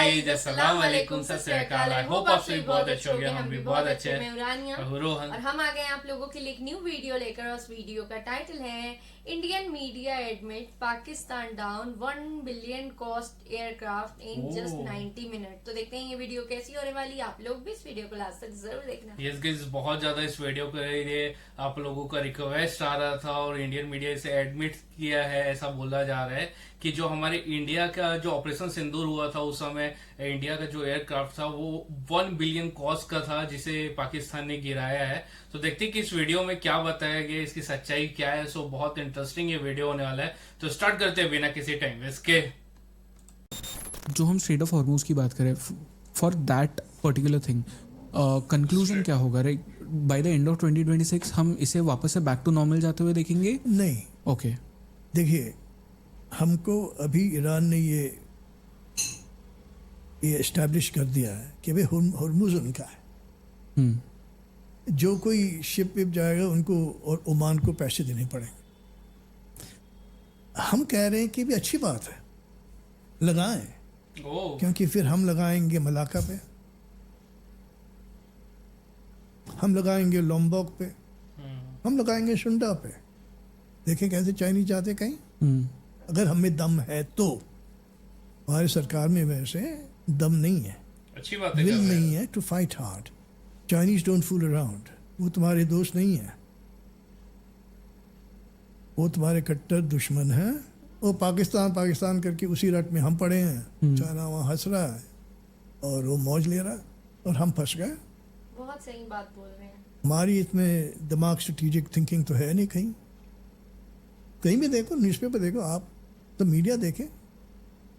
Guys, अस्सलाम वालेकुम, सत श्री अकाल। आई होप आप सभी बहुत अच्छे होंगे। हम भी बहुत अच्छे हैं। मैं उरानिया रोहन। और हम आ गए हैं आप लोगों के लिए एक न्यू वीडियो लेकर। और उस वीडियो का टाइटल है Indian media admit Pakistan down 1 billion cost aircraft in just 90 minute. तो देखते हैं ये वीडियो कैसी होने वाली है। आप लोग भी इस वीडियो को लास्ट तक जरूर देखना। यस गाइस, बहुत ज्यादा इस वीडियो के लिए आप लोगों का रिक्वेस्ट आ रहा था और इंडियन मीडिया इसे एडमिट किया है। ऐसा बोला जा रहा है कि जो हमारे इंडिया का जो ऑपरेशन सिंदूर हुआ था उस समय इंडिया का जो एयरक्राफ्ट था वो 1 बिलियन कॉस्ट का था, जिसे पाकिस्तान ने गिराया है। तो देखते हैं कि इस वीडियो में क्या बताया गया, इसकी सच्चाई क्या है। सो बहुत इंटरेस्टिंग ये वीडियो होने वाला है। तो स्टार्ट करते हैं बिना किसी टाइम वेस्ट के। जो हम स्ट्रेट ऑफ हॉर्मूज की बात करें for that particular thing, conclusion क्या होगा? Right, by the end of 2026 हम इसे वापस से बैक टू नॉर्मल जाते हुए देखेंगे? नहीं, ओके, देखिए, हमको अभी ईरान ने ये एस्टैब्लिश कर दिया है कि भाई हॉर्मूज उनका है। जो कोई शिप विप जाएगा उनको और ओमान को पैसे देने पड़ेंगे। हम कह रहे हैं कि भी अच्छी बात है, लगाएं, क्योंकि फिर हम लगाएंगे मलाका पे, हम लगाएंगे लोम्बोक पे, हम लगाएंगे शुंडा पे। देखें कैसे चाइनीज जाते कहीं। अगर हमें दम है तो। हमारी सरकार में वैसे दम नहीं है, अच्छी बात है, विल नहीं है to fight hard. Chinese don't fool around. वो तुम्हारे दोस्त नहीं है, वो तुम्हारे कट्टर दुश्मन हैं। वो पाकिस्तान पाकिस्तान करके उसी रट में हम पड़े हैं। चाइना वहाँ हंस रहा है और वो मौज ले रहा है और हम फंस गए। बहुत सही बात बोल रहे हैं। हमारी इसमें दिमाग स्ट्रेटेजिक थिंकिंग तो है नहीं। कहीं कहीं भी देखो, न्यूज़पेपर देखो, आप तो मीडिया देखें,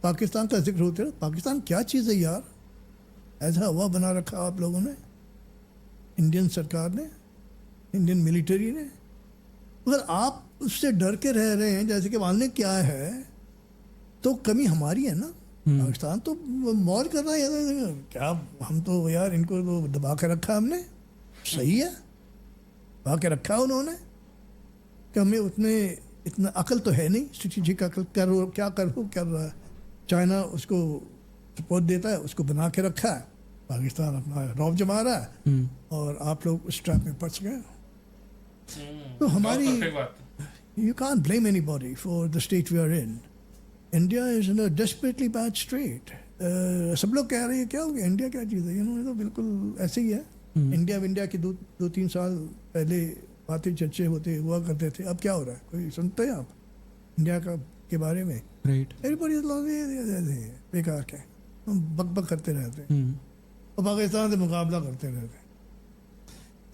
पाकिस्तान का जिक्र होते रहो। पाकिस्तान क्या चीज़ है यार? ऐसा हवा बना रखा आप लोगों ने, इंडियन सरकार ने, इंडियन मिलिट्री ने। अगर आप उससे डर के रह रहे हैं जैसे कि मानने क्या है, तो कमी हमारी है ना। पाकिस्तान तो मौज कर रहा है क्या? हम तो यार इनको तो दबा के रखा हमने। सही है, दबा के रखा उन्होंने कि हमें उतने इतना अकल तो है नहीं, स्ट्रेटेजिक अकल। कर रहा है चाइना, उसको सपोर्ट देता है, उसको बना के रखा है। पाकिस्तान अपना रौब जमा रहा है और आप लोग उस ट्रैप में फंस गए। तो हमारी, you can't blame anybody for the state we are in. India is in a desperately bad state. सब लोग कह रहे हैं क्या हो गया, इंडिया क्या चीज़ है? ये तो बिल्कुल ऐसे ही है। इंडिया के 2-3 साल पहले बातें चर्चे होते हुआ करते थे। अब क्या हो रहा है? कोई सुनते हैं आप इंडिया के बारे में? राइट, एवरीबॉडी बेकार के बक करते रहते हैं और पाकिस्तान से मुकाबला करते रहते हैं।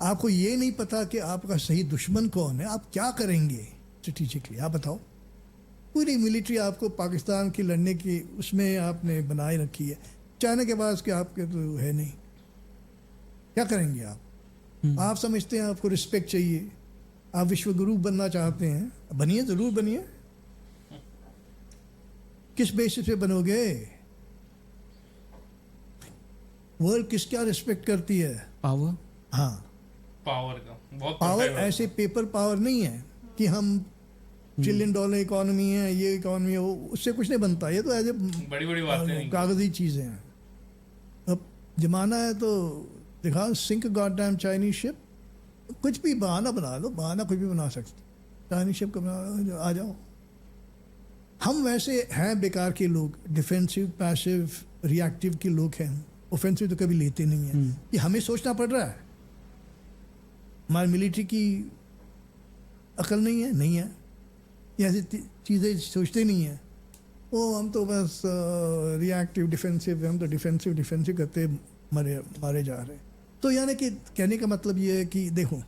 आपको ये नहीं पता कि आपका सही दुश्मन कौन है, आप क्या करेंगे स्ट्रेटेजिकली, आप बताओ। पूरी मिलिट्री आपको पाकिस्तान की लड़ने की उसमें आपने बनाए रखी है। चाइना के पास के आपके तो है नहीं, क्या करेंगे आप? आप समझते हैं आपको रिस्पेक्ट चाहिए, आप विश्वगुरु बनना चाहते हैं, बनिए, जरूर बनिए। किस बेसिस पे बनोगे? वर्ल्ड किस क्या रिस्पेक्ट करती है? पावर। हाँ, पावर का बहुत पावर ऐसे पेपर पावर नहीं है कि हम $1 ट्रिलियन इकोनॉमी है, ये इकोनॉमी है, वो उससे कुछ नहीं बनता। ये तो ऐसे बड़ी बड़ी बातें, कागजी चीजें हैं। अब जमाना है तो दिखा, सिंक गॉडडैम चाइनीज शिप। कुछ भी बहाना बना लो, बहाना कुछ भी बना सकते। चाइनीज शिप को बना लो, आ जाओ। हम वैसे हैं बेकार के लोग, डिफेंसिव, पैसिव, रिएक्टिव के लोग हैं। ऑफेंसिव तो कभी लेते नहीं है। ये हमें सोचना पड़ रहा है। हमारी मिलिट्री की अकल नहीं है, ये ऐसी चीज़ें सोचते नहीं हैं। वो हम तो बस रिएक्टिव डिफेंसिव, हम तो डिफेंसिव करते मारे जा रहे हैं। तो यानी कि कहने का मतलब ये है कि देखो,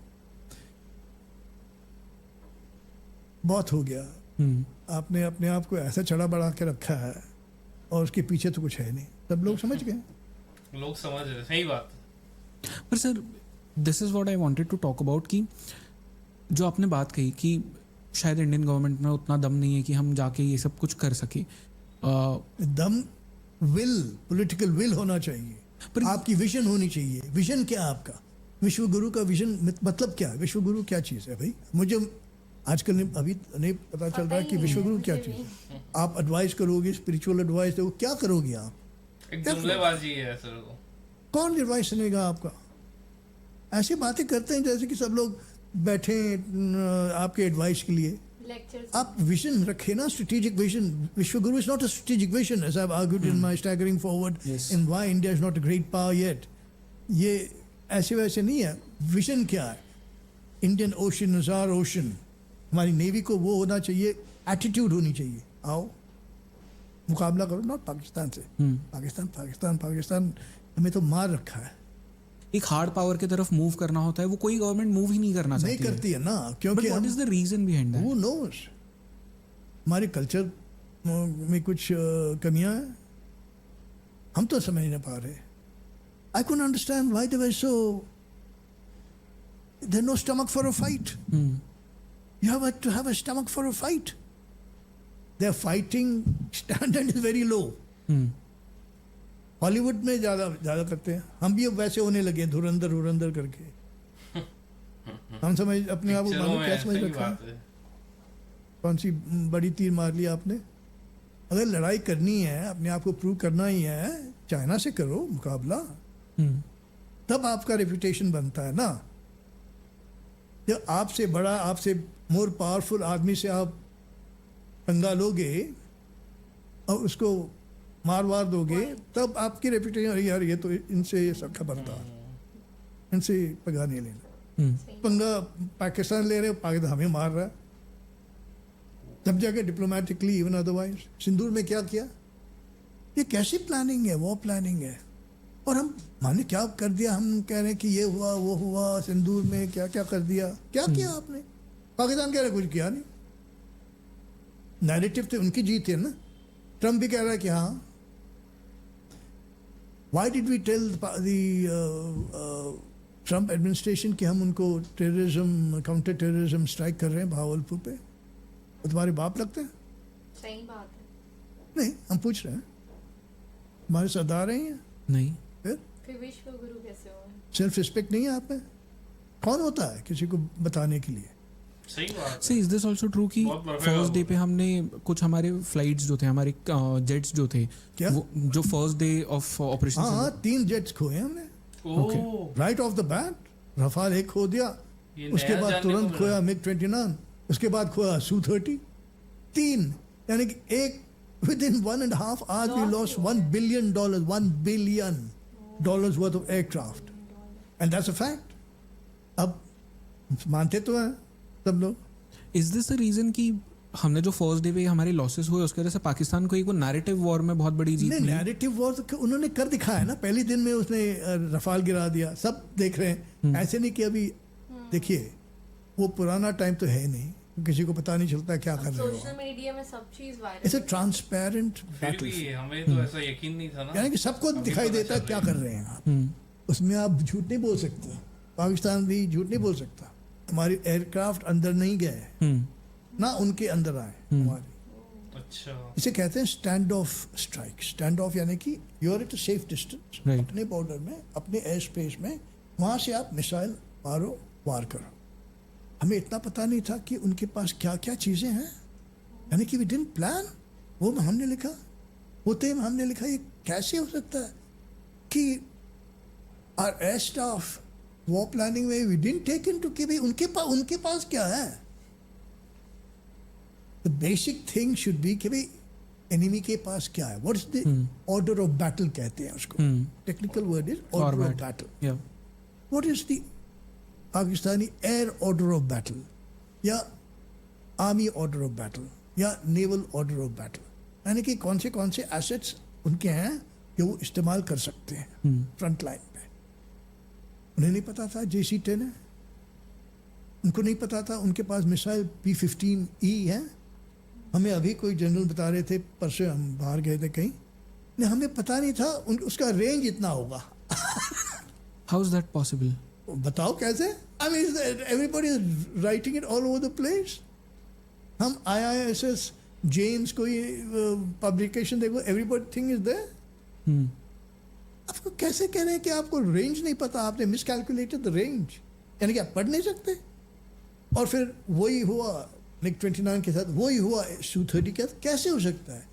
बहुत हो गया। आपने अपने आप को ऐसा चढ़ा बढ़ा के रखा है और उसके पीछे तो कुछ है नहीं। सब लोग समझ गए, लोग समझ रहे, सही बात। पर sir, this is what I wanted to talk about कि जो आपने बात कही कि शायद इंडियन गवर्नमेंट में उतना दम नहीं है कि हम जाके ये सब कुछ कर सके। दम, विल, पॉलिटिकल विल होना चाहिए, पर आपकी विजन होनी चाहिए। विजन क्या आपका? विश्वगुरु का विजन मतलब क्या? विश्वगुरु क्या चीज़ है भाई? मुझे आजकल अभी नहीं पता चल रहा कि विश्वगुरु क्या चीज़ है। आप एडवाइस करोगे, स्पिरिचुअल एडवाइस, क्या करोगे आप? एक जुमलेबाजी है सर वो। कौन एडवाइस सुनेगा आपका? ऐसी बातें करते हैं जैसे कि सब लोग बैठे हैं, आपके एडवाइस के लिए। लेक्चर्स आप विजन रखे ना, strategic vision. Vishwaguru is not a strategic vision, as I have argued in my staggering forward Yes. In why India is not a great power yet. ये ऐसे वैसे नहीं है। विजन क्या है? Indian Ocean is our ocean. हमारी navy को वो होना चाहिए, एटीट्यूड होनी चाहिए। आओ मुकाबला करो, नॉट पाकिस्तान से। पाकिस्तान पाकिस्तान पाकिस्तान हमें तो मार रखा है। एक हार्ड पावर की तरफ मूव करना होता है, वो कोई गवर्नमेंट मूव ही नहीं करना नहीं चाहती करती है ना, बट क्योंकि what is the reason behind that? Who knows. हमारे कल्चर में कुछ कमियां हैं, हम तो समझ नहीं पा रहे। I couldn't understand why they were so, there no stomach for a fight. You have to have a stomach for a fight. Their fighting standard is very low. Hollywood में ज्यादा करते हैं, हम भी अब वैसे होने लगे हैं, धुरंधर करके। हम समझ अपने आप को पिक्चरों मानो में क्या समझ सही रखा है? बात है। कौन सी बड़ी तीर मार लिया आपने? अगर लड़ाई करनी है, अपने आप को प्रूव करना ही है, चाइना से करो मुकाबला, तब आपका रेपुटेशन बनता है ना। जब आपसे बड़ा, आपसे मोर पावरफुल आदमी से आप पंगा लोगे और उसको मार वार दोगे, तब आपकी रेपुटेशन, अरे यार ये तो इनसे ये सबका बनता है, इनसे पंगा नहीं लेना। पंगा पाकिस्तान ले रहे हो, पाकिस्तान हमें मार रहा है, तब जाके डिप्लोमेटिकली इवन अदरवाइज। सिंदूर में क्या किया? ये कैसी प्लानिंग है? वो प्लानिंग है। और हम माने क्या कर दिया? हम कह रहे हैं कि ये हुआ वो हुआ, सिंदूर में क्या क्या कर दिया। क्या किया आपने? पाकिस्तान कह रहा है कुछ किया नहीं। नैरेटिव थे, उनकी जीत है ना। ट्रम्प भी कह रहा है कि हाँ, why did we tell the Trump administration कि हम उनको टेररिज्म, काउंटर टेररिज्म स्ट्राइक कर रहे हैं भावलपुर पे? वो तुम्हारे बाप लगते हैं? सही बात है। नहीं, हम पूछ रहे हैं, हमारे सरदार हैं ये? नहीं। फिर विश्व गुरु कैसे हुए? सेल्फ रिस्पेक्ट नहीं है आप में? कौन होता है किसी को बताने के लिए? सही बात सी इज दिस ऑल्सो ट्रू कि बहुत perfect फर्स्ट डे होगा। पे हमने कुछ हमारे फ्लाइट्स जो थे, हमारे जेट्स जो थे, क्या? वो जो फर्स्ट डे ऑफ ऑपरेशन हाँ, 3 जेट्स खोए हमने oh, right off the bat. Rafale एक खो दिया, ये उसके नया बाद जानने को तुरंत मिला। खोया मिग 29, उसके बाद खोया Su-30। 3, यानी कि एक with in 1.5 hours we lost $1 billion, $1 billion worth of aircraft, and that's a fact। अब मानते तो हैं सब लोग। इज दिस द रीजन कि हमने जो फर्स्ट डे पे हमारे लॉसेस हुए उसकी वजह से पाकिस्तान को एक वो नैरेटिव वॉर में बहुत बड़ी जीत नहीं, मिली? नैरेटिव वॉर तो उन्होंने कर दिखाया ना। पहले दिन में उसने रफाल गिरा दिया, सब देख रहे हैं। ऐसे नहीं कि अभी देखिए, वो पुराना टाइम तो है नहीं, किसी को पता नहीं चलता क्या कर रहे हो। सोशल मीडिया में सब चीज इट्स अ वायरल। ट्रांसपेरेंट फिर बैटल, भी हमें तो ऐसा यकीन नहीं था ना। यानी कि सबको अभी दिखाई पता देता है चल क्या रहा कर रहे हैं आप। उसमें आप झूठ नहीं बोल सकते। पाकिस्तान भी झूठ नहीं बोल सकता। हमारी एयरक्राफ्ट अंदर नहीं गए, ना उनके अंदर आए हमारे। अच्छा, इसे कहते हैं stand off strike. Stand off यानी कि you are at a safe distance, Right. अपने बॉर्डर में, अपने एयर स्पेस में, वहां से आप मिसाइल मारो, वार करो। हमें इतना पता नहीं था कि उनके पास क्या क्या चीजें हैं, यानी कि वी डिडंट प्लान। वो हमने लिखा, होते में हमने लिखा, ये कैसे हो सकता है कि our air staff war planning में वी डिडंट टेक इनटू कि भाई उनके पास क्या है। The basic thing should be कि भाई एनिमी के पास क्या है। What is the order of battle कहते हैं उसको। Technical word is order of battle. या what is the Pakistani air order of battle, या आर्मी ऑर्डर ऑफ बैटल, या नेवल ऑर्डर ऑफ बैटल, यानी कि कौन से एसेट्स उनके हैं जो वो इस्तेमाल कर सकते हैं फ्रंट लाइन पे। उन्हें नहीं पता था JC-10 है, उनको नहीं पता था उनके पास मिसाइल P-15E है। हमें अभी कोई जनरल बता रहे थे, परसों हम बाहर गए थे कहीं, नहीं हमें पता नहीं था उसका रेंज इतना होगा। How is that possible? बताओ कैसे? I mean everybody is writing it all over the place. हम IISS जेम्स कोई पब्लिकेशन देखो, एवरीबॉडी थिंग इज देयर। आपको कैसे कह रहे हैं कि आपको रेंज नहीं पता? आपने मिसकैलकुलेटेड द रेंज, यानी कि आप पढ़ नहीं सकते। और फिर वही हुआ MiG-29 के साथ, वही हुआ Su-30 के साथ। कैसे हो सकता है?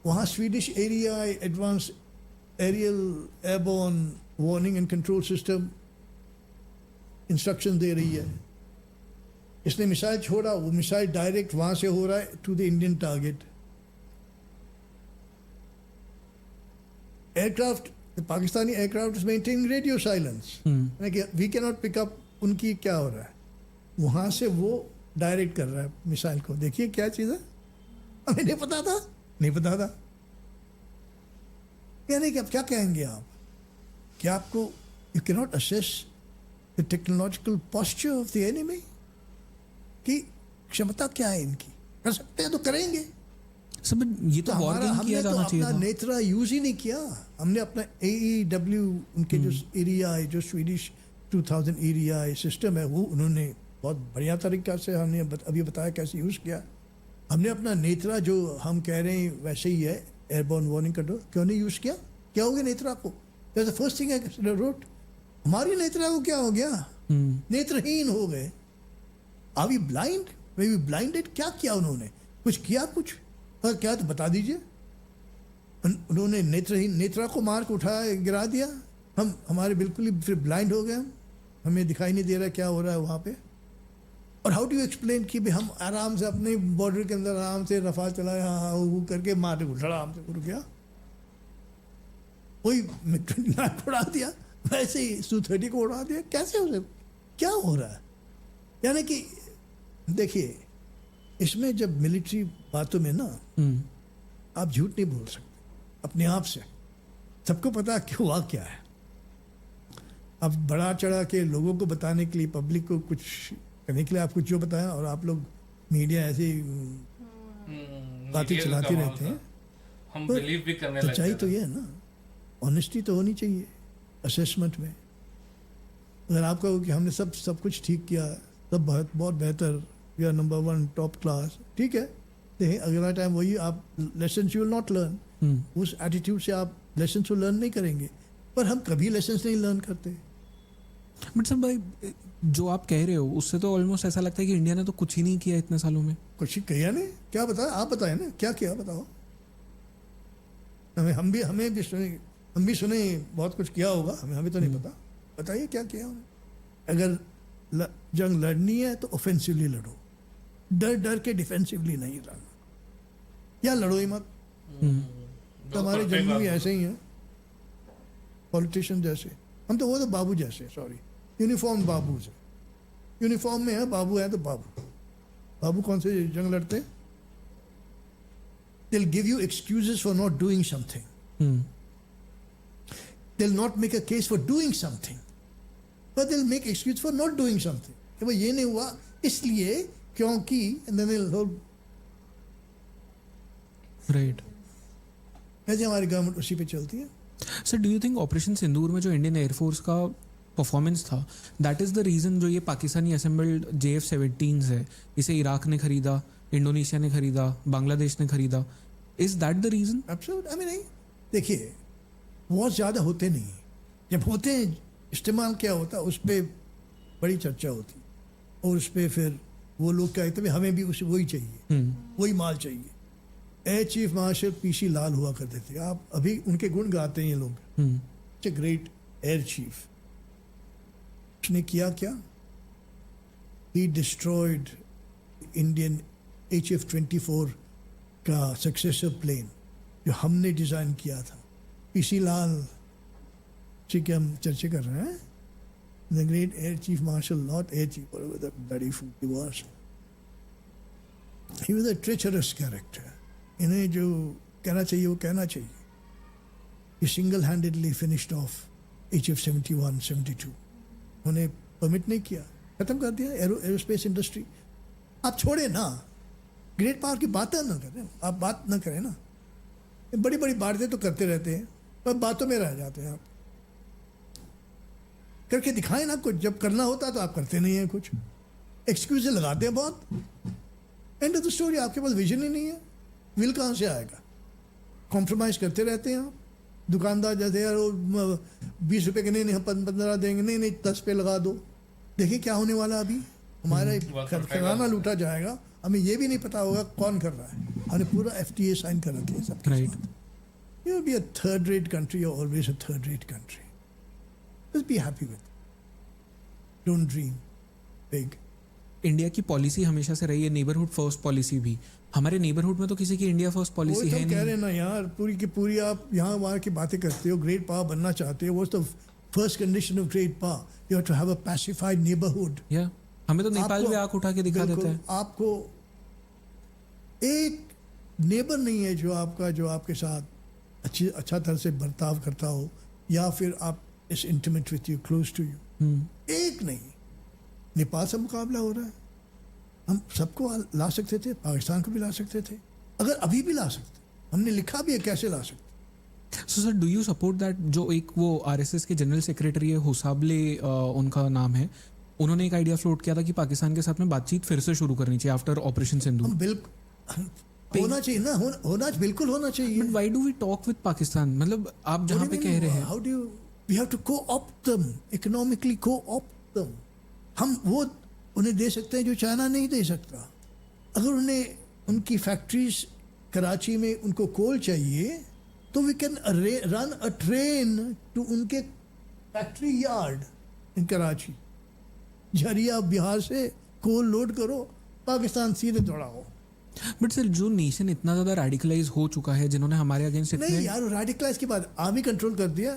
वहाँ Swedish Erieye advance aerial airborne warning and control system instruction दे रही है. इसने मिसाइल छोड़ा, वो मिसाइल डायरेक्ट वहाँ से हो रहा है to the Indian target. Aircraft, Pakistani aircraft is maintaining radio silence. We can not pick up उनकी क्या हो रहा है. वहाँ से वो डायरेक्ट कर रहा है मिसाइल को. देखिए क्या चीज़ है, हमें नहीं पता था, नहीं पता था. यानी कि अब क्या कहेंगे आप, क्या आपको you can not assess the technological posture of the enemy, कि क्षमता क्या है इनकी. कर सकते हैं तो करेंगे. सब ये तो वॉर गेम किया हमने तो जाना चाहिए अपना था. नेत्रा यूज ही नहीं किया. हमने अपना AEW उनके जो एरिया है, जो स्वीडिश 2000 एरिया सिस्टम है, वो उन्होंने बहुत बढ़िया तरीका से हमने अभी बताया कैसे यूज़ किया. हमने अपना नेत्रा जो हम कह रहे हैं वैसे ही है, एयरबोर्न वार्निंग कंट्रोल, क्यों नहीं यूज़ किया. क्या हो गया नेत्रा को. That's the first thing I wrote. हमारी नेत्रा को क्या हो गया, नेत्रहीन हो गए. Are we blind, were we blinded. क्या किया उन्होंने, कुछ किया कुछ, और क्या तो बता दीजिए. उन्होंने नेत्रहीन, नेत्रा को मार के उठाया गिरा दिया. हम हमारे बिल्कुल ही फिर ब्लाइंड हो गए. हमें दिखाई नहीं दे रहा क्या हो रहा है वहाँ पे. और हाउ डू यू एक्सप्लेन कि भाई हम आराम से अपने बॉर्डर के अंदर आराम से रफाल चलाया, हाँ वो करके मार के आराम से उड़ गया. वही MiG-29 उड़ा दिया, वैसे ही Su-30 को उड़ा दिया. कैसे हो सकता, क्या हो रहा है. यानी कि देखिए, इसमें जब मिलिट्री बातों में ना आप झूठ नहीं बोल सकते अपने आप से. सबको पता कि हुआ क्या है. अब बढ़ा चढ़ा के लोगों को बताने के लिए, पब्लिक को कुछ करने के लिए आप कुछ जो बताया, और आप लोग मीडिया ऐसे बातें चलाते रहते हैं. हम बिलीव भी करने लगते हैं. सच्चाई तो ये है ना, ऑनेस्टी तो होनी चाहिए असेसमेंट में. अगर आप कहो कि हमने सब कुछ ठीक किया, सब बहुत बेहतर, we are number 1 top class, ठीक है. देखें अगला टाइम वही आप lesson you will not learn. उस एटीट्यूड से आप लेसन को लर्न नहीं करेंगे. पर हम कभी लेसन नहीं लर्न करते. बट सर भाई, जो आप कह रहे हो उससे तो ऑलमोस्ट ऐसा लगता है कि इंडिया ने तो कुछ ही नहीं किया इतने सालों में. कुछ ही किया नहीं. क्या बताया, आप बताए ना क्या किया, बताओ. हम भी सुने बहुत कुछ किया होगा, हमें तो नहीं पता. बताइए क्या किया उन्होंने. अगर जंग लड़नी है तो ऑफेंसिवली लड़ो, डर के डिफेंसिवली नहीं लड़ना, या लड़ो ही मत. तो हमारे जंग भी ऐसे ही हैं, पॉलिटिशियन जैसे. हम तो वो तो बाबू जैसे, सॉरी, यूनिफॉर्म बाबू से. यूनिफॉर्म में है, बाबू है तो बाबू कौन से जंग लड़ते हैं. they'll give you excuses for not doing something. They'll not make a case for doing something, but they'll make excuse for not doing something. कि भाई ये नहीं हुआ इसलिए क्योंकि, and then they'll hold. Right. ऐसे हमारी गवर्नमेंट उसी पे चलती है. Sir, do you think operation Sindoor में जो इंडियन एयरफोर्स का परफॉर्मेंस था, दैट इज़ द रीज़न जो ये पाकिस्तानी असेंबल्ड JF-17s है, इसे इराक ने खरीदा, इंडोनेशिया ने खरीदा, बांग्लादेश ने खरीदा, is that the reason? Absolute. I mean नहीं, देखिए बहुत ज़्यादा होते नहीं हैं. जब होते हैं इस्तेमाल क्या होता है उस पर बड़ी चर्चा होती, और उस पर फिर वो लोग क्या कहते हैं हमें भी वही चाहिए, वही माल चाहिए. एयर चीफ मार्शल PC लाल हुआ करते थे. आप अभी उनके गुण गाते हैं ये लोग. It's a great air chief. उसने किया क्या, ही डिस्ट्रॉयड इंडियन HF-24 का सक्सेसर प्लेन जो हमने डिज़ाइन किया था. PC लाल जी के हम चर्चा कर रहे हैं. The great air chief marshal, not air chief, the bloody fool he was a treacherous character. इन्हें जो कहना चाहिए वो कहना चाहिए. He single handedly finished off HF-71, 72. उन्हें परमिट नहीं किया, खत्म कर दिया एरोस्पेस इंडस्ट्री. आप छोड़े ना, ग्रेट पावर की बातें ना करें, आप बात ना करें ना. बड़ी बड़ी बातें तो करते रहते हैं पर बातों में रह जाते हैं. आप करके दिखाएं ना कुछ. जब करना होता तो आप करते नहीं हैं कुछ, एक्सक्यूज लगाते हैं बहुत. End of the story. आपके पास विजन ही नहीं है, विल कहाँ से आएगा. कॉम्प्रोमाइज़ करते रहते हैं आप. दुकानदार जैसे यार वो 20 रुपये के नहीं हम 15 देंगे, नहीं 10 पे लगा दो. देखिए क्या होने वाला. अभी हमारा खजाना लूटा जाएगा, हमें ये भी नहीं पता होगा कौन कर रहा है. हमने पूरा FTA साइन कर रखे हैं सब। Right. You will be a third rate country, you're always a third rate country. Just be happy with it. Don't dream big. India की पॉलिसी हमेशा से रही है नेबरहुड फर्स्ट पॉलिसी भी। हमारे नेबरहुड में तो किसी की इंडिया फर्स्ट वही पॉलिसी तो है हम कह रहे नहीं। हैं ना यार, पूरी की पूरी आप यहाँ वहाँ की बातें करते हो, ग्रेट पावर बनना चाहते हो। What's the first condition of great power? You have to have a pacified neighborhood. या हमें तो नेपाल आपको- भी आंख उठा के दिखा बिल्कुल, देता है। आपको एक नेबर नहीं है जो आपके साथ अच्छा तरह से बर्ताव करता हो, या फिर आप इस intimate with you, close to you. एक नहीं। नेपाल से मुकाबला हो रहा है, हम सबको ला सकते थे, पाकिस्तान को भी ला सकते थे, अगर अभी भी ला सकते। हमने लिखा भी है कैसे ला सकते। So sir, do you support that जो एक वो आरएसएस के जनरल सेक्रेटरी है हुसाबले, उनका नाम है, उन्होंने एक आइडिया फ्लोट किया था कि पाकिस्तान के साथ में बातचीत फिर से शुरू करनी चाहिए आफ्टर ऑपरेशन सिंधु। हम बिल्कुल होना चाहिए ना, होना बिल्कुल होना चाहिए। But why do we talk with Pakistan? मतलब आप जहाँ पे कह रहे हैं, how do you, we have to co-opt them, economically co-opt them। हम वो उन्हें दे सकते हैं जो चाइना नहीं दे सकता। अगर उन्हें उनकी फैक्ट्रीज कराची में उनको कोल चाहिए तो we can run a train to उनके factory yard in Karachi. Jharia Bihar से कोल लोड करो, पाकिस्तान सीधे दौड़ाओ। बट सर जो नेशन इतना ज्यादा रेडिकलाइज हो चुका है, जिन्होंने हमारे अगेंस्ट नहीं इतने यार, रेडिकलाइज के बाद आर्मी कंट्रोल कर दिया।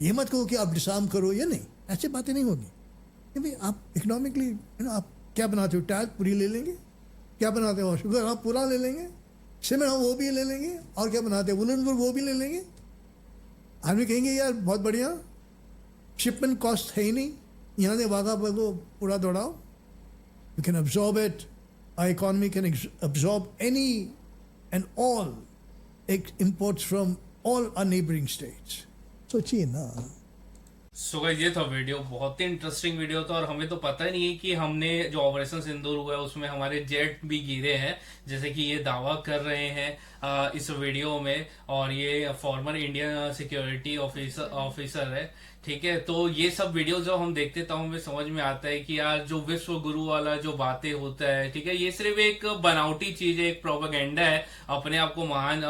ये मत कहो कि आप डिसार्म करो या नहीं, ऐसी बातें नहीं होगी। कि भाई आप इकोनॉमिकली आप क्या बनाते हो, टायर पूरी ले लेंगे, क्या बनाते हो शुगर आप पूरा ले लेंगे, सीमेंट हम वो भी ले लेंगे, और क्या बनाते हैं वुलन वो भी ले लेंगे। आदमी कहेंगे यार बहुत बढ़िया, शिपमेंट कॉस्ट है ही नहीं, यहाँ से वाघा पर को पूरा दौड़ाओ। We can absorb it, our economy can absorb any and all imports from all our neighboring states. सोचिए ना। सो गाइस, ये था वीडियो, बहुत ही इंटरेस्टिंग वीडियो था। और हमें तो पता ही नहीं है कि हमने जो ऑपरेशन सिंदूर हुआ है उसमें हमारे जेट भी गिरे हैं, जैसे कि ये दावा कर रहे हैं इस वीडियो में। और ये फॉर्मर इंडियन सिक्योरिटी ऑफिसर है, ठीक है। तो ये सब वीडियो जो हम देखते तो हमें समझ में आता है कि यार जो विश्व गुरु वाला जो बातें होता है, ठीक है, ये सिर्फ एक बनावटी चीज है, एक प्रोपेगेंडा है अपने आप को महान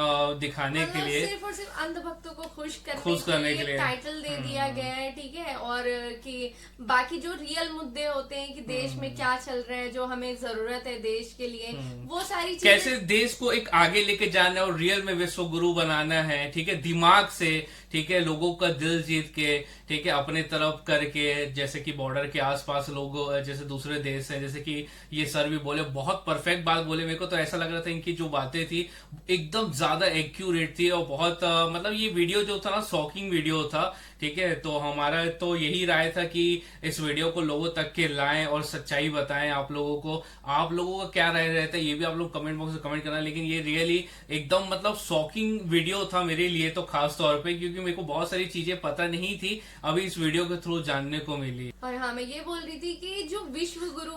दिखाने के लिए, सिर्फ और सिर्फ अंधभक्तों को खुश खुश करने के लिए टाइटल दे दिया गया है, ठीक है। और कि बाकी जो रियल मुद्दे होते हैं कि देश में क्या चल रहा है, जो हमें जरूरत है देश के लिए, वो सारी चीजें कैसे देश को एक आगे लेके जाना है और रियल में विश्व गुरु बनाना है, ठीक है, दिमाग से, ठीक है, लोगों का दिल जीत के, ठीक है, अपने तरफ करके। जैसे कि बॉर्डर के आसपास लोग जैसे दूसरे देश हैं, जैसे कि ये सर भी बोले, बहुत परफेक्ट बात बोले। मेरे को तो ऐसा लग रहा था इनकी जो बातें थी एकदम ज्यादा एक्यूरेट थी, और बहुत मतलब ये वीडियो जो था ना, शॉकिंग वीडियो था, ठीक है। तो हमारा तो यही राय था कि इस वीडियो को लोगों तक के लाएं और सच्चाई बताएं आप लोगों को। आप लोगों का क्या राय रहता है ये भी आप लोग कमेंट बॉक्स में कमेंट करना। लेकिन ये रियली एकदम मतलब शॉकिंग वीडियो था मेरे लिए तो, खास तौर पे क्योंकि मेरे को बहुत सारी चीजें पता नहीं थी, अभी इस वीडियो के थ्रू जानने को मिली। और हाँ, मैं ये बोल रही थी कि जो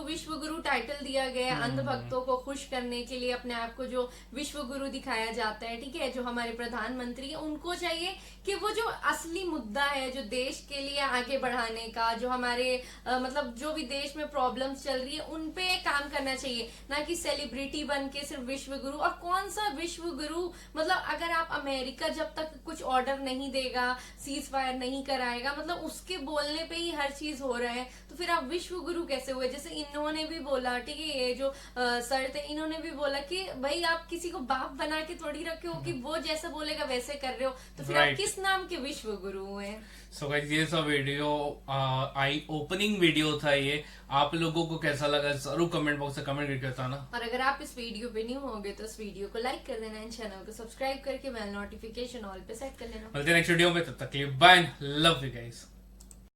विश्व गुरु टाइटल दिया गया है अंध भक्तों को खुश करने के लिए, अपने आप को जो विश्व गुरु दिखाया जाता है, ठीक है, जो हमारे प्रधानमंत्री है, उनको चाहिए कि वो जो असली मुद्दा है जो देश के लिए आगे बढ़ाने का, जो हमारे मतलब जो भी देश में प्रॉब्लम्स चल रही है उन पे काम करना चाहिए, ना कि सेलिब्रिटी बन के सिर्फ विश्व गुरु। और कौन सा विश्व गुरु, मतलब अगर आप अमेरिका जब तक कुछ ऑर्डर नहीं देगा, सीज फायर नहीं कराएगा, मतलब उसके बोलने पे ही हर चीज हो रहा है, तो फिर आप विश्व गुरु कैसे हुए? जैसे इन्होंने भी बोला, ठीक है, ये जो सर थे इन्होंने भी बोला कि भाई आप किसी को बाप बना के थोड़ी रखे हो कि वो जैसा बोलेगा वैसे कर रहे हो, तो फिर आप किस नाम के विश्व गुरु हुए? सो गाइस, ये सब वीडियो आई ओपनिंग वीडियो था ये। आप लोगों को कैसा लगा जरूर कमेंट बॉक्स में कमेंट करके बताना। और अगर आप इस वीडियो पे न्यू होगे तो इस वीडियो को लाइक कर देना, चैनल को सब्सक्राइब करके बेल नोटिफिकेशन ऑल पे सेट कर लेना। मिलते हैं नेक्स्ट वीडियो में, तब तक के लिए बाय, लव यू गाइस।